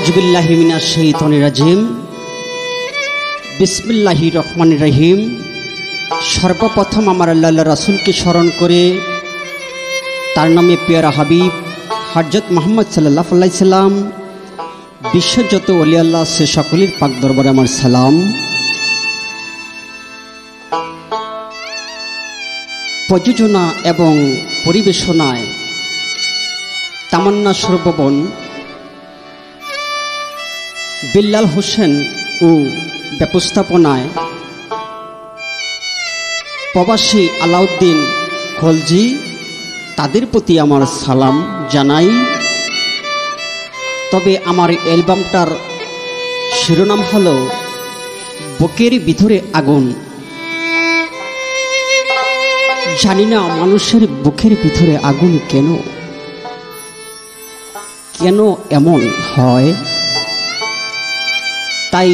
আউযুবিল্লাহি মিনাশ শাইতানির রাজিম। বিসমিল্লাহির রহমানির রহিম। সর্বপ্রথম আমার আল্লাহ রাসূলকে স্মরণ করে তার নামে পেয়ারা হাবিব হযরত মুহাম্মদ সাল্লাল্লাহু আলাইহি সাল্লাম বিশ্বের যত ওলি আল্লাহ সে সকলের পাক দরবারে আমার সালাম। প্রযোজনা এবং পরিবেশনায় তামান্না সর্ববন বিল্লাল হোসেন ও ব্যবস্থাপনায় প্রবাসী আলাউদ্দিন খলজি, তাদের প্রতি আমার সালাম জানাই। তবে আমার অ্যালবামটার শিরোনাম হলো বুকের ভিতরে আগুন। জানি না মানুষের বুকের ভিতরে আগুন কেন কেন এমন হয়। তাই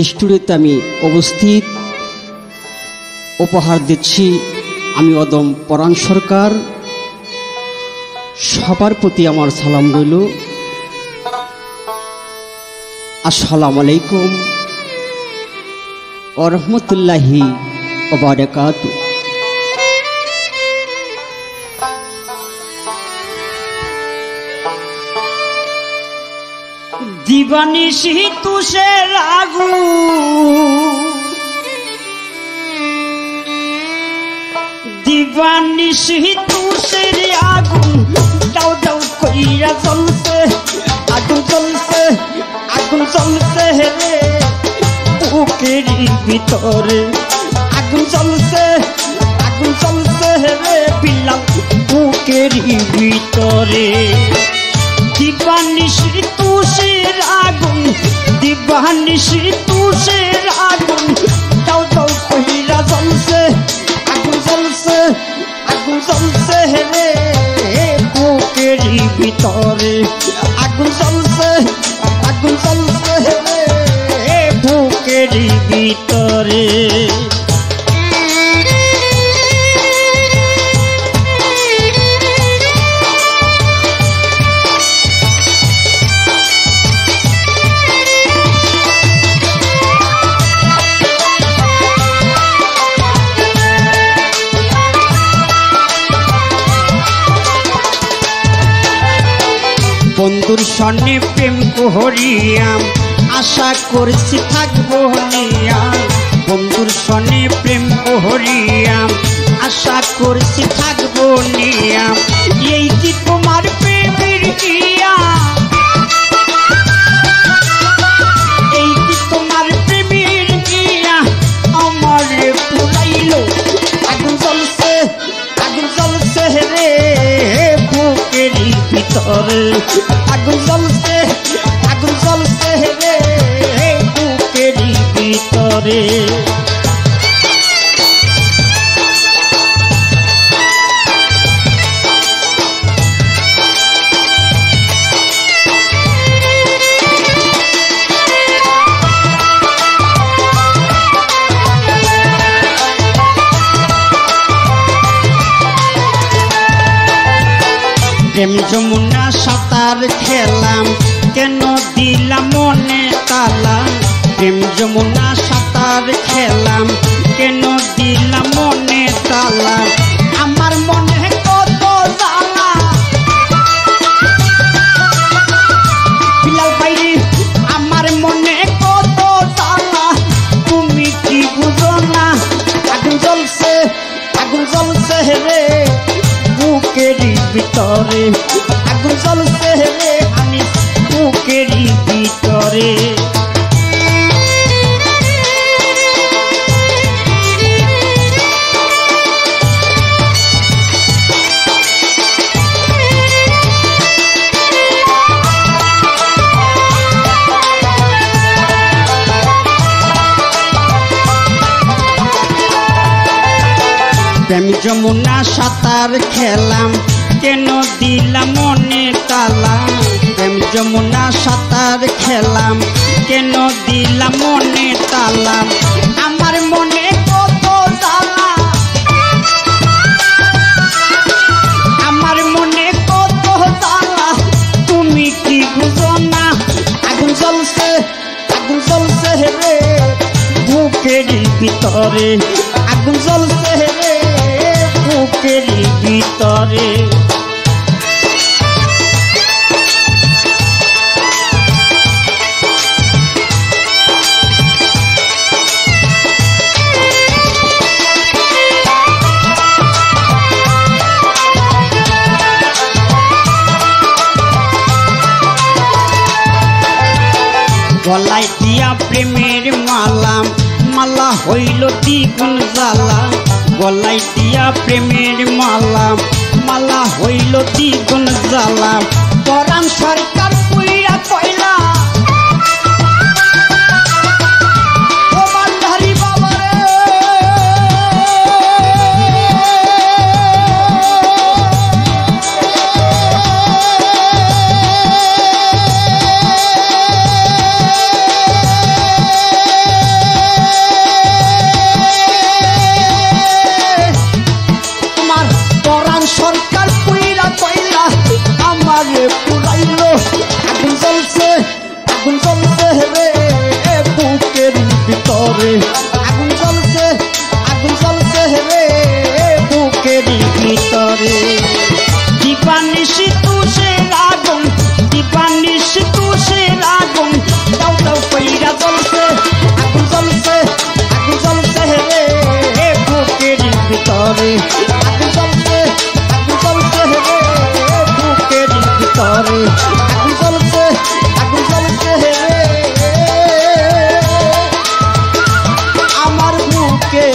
স্টুডিওতে আমি উপস্থিত, উপহার দিচ্ছি আমি অদম পরাণ সরকার। সবার প্রতি আমার সালাম রইল। আসসালামু আলাইকুম ওয়া রাহমাতুল্লাহি ওয়া বারাকাতুহু। দিবানিশি তুষের আগুন, দিবানিশি তুষের আগুন, দাও দাও কইরা জ্বলছে, আগুন জ্বলছে, আগুন জ্বলছে রে বুকের ভিতরে, আগুন জ্বলছে, আগুন জ্বলছে রে বিল্লাল বুকের ভিতরে। দিবানিশি তুষের আগুন, দিবানিশি তুষের আগুন, দাও দাও কইরা জ্বলছে, আগুন জ্বলছে, আগুন জ্বলছে রে বুকের ভিতরে, আগুন জ্বলছে, আগুন জ্বলছে রে বুকের ভিতরে। বন্ধুর সনে প্রেম করিয়াম, আশা করছি থাকবো নিয়া। বন্ধুর সনে প্রেম করিয়াম, আশা করছি থাকবো নিয়া। এই কি তোমার প্রেমের ইয়া, এই কি তোমার প্রেমের ইয়া আমার পুরাইলো। আগুন জ্বলছে, আগুন জ্বলছে রে বুকের ভিতরে, আগুন জ্বলছে, আগুন জ্বলছে রে বুকের ভিতরে। প্রেম যমুনা সাঁতার খেলাম, কেন দিলাম মনে তালা। প্রেম যমুনা সাঁতার খেলাম, কেন দিলাম মনে তালা। আমার মনে কত জ্বালা বিলাল ভাই, আমার মনে কত জ্বালা তুমি কি বুঝো না। আগুন জ্বলছে, আগুন জ্বলছে রে বুকের ভিতরে, আগুন জ্বলছে রে আনিস বুকের ভিতরে। প্রেম যমুনা সাঁতার খেলাম, কেন দিলাম মনে তালা। প্রেম যমুনা সাঁতার খেলাম, কেন দিলাম মনে তালা। আমার মনে কত জ্বালা, আমার মনে কত জ্বালা তুমি কি জ্বলছে রে বুকের ভিতরে, আগুন জ্বলছে রে বুকের ভিতরে। গলায় দিয়া প্রেমের মালা, মালা হইল দ্বিগুণ জ্বালা। গলায় দিয়া প্রেমের মালা, মালা হইল দ্বিগুণ জ্বালা। পরাণ সরকার পুইরা কইলা ও মালধারী বাবা রে, সরকার পুইরা কইলা আমারে পুরাইলো। আগুন জ্বলছে রে বুকের ভিতরে, আগুন জ্বলছে রে বুকের ভিতরে। দীপানিশি তুষের আগুন, দীপানিশি তুষের আগুন, দাও দাও কইরা জ্বলছে। আগুন জ্বলছে রে বুকের ভিতরে, আগুন জ্বলছে রে বুকের ভিতরে, আগুন জ্বলছে রে আমার বুকের